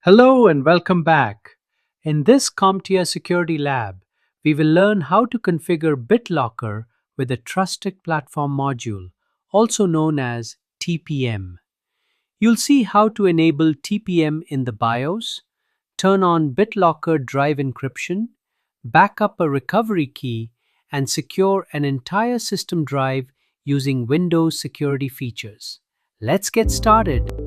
Hello and welcome back. In this CompTIA Security Lab, we will learn how to configure BitLocker with a Trusted Platform Module, also known as TPM. You'll see how to enable TPM in the BIOS, turn on BitLocker Drive Encryption, back up a recovery key, and secure an entire system drive using Windows security features. Let's get started.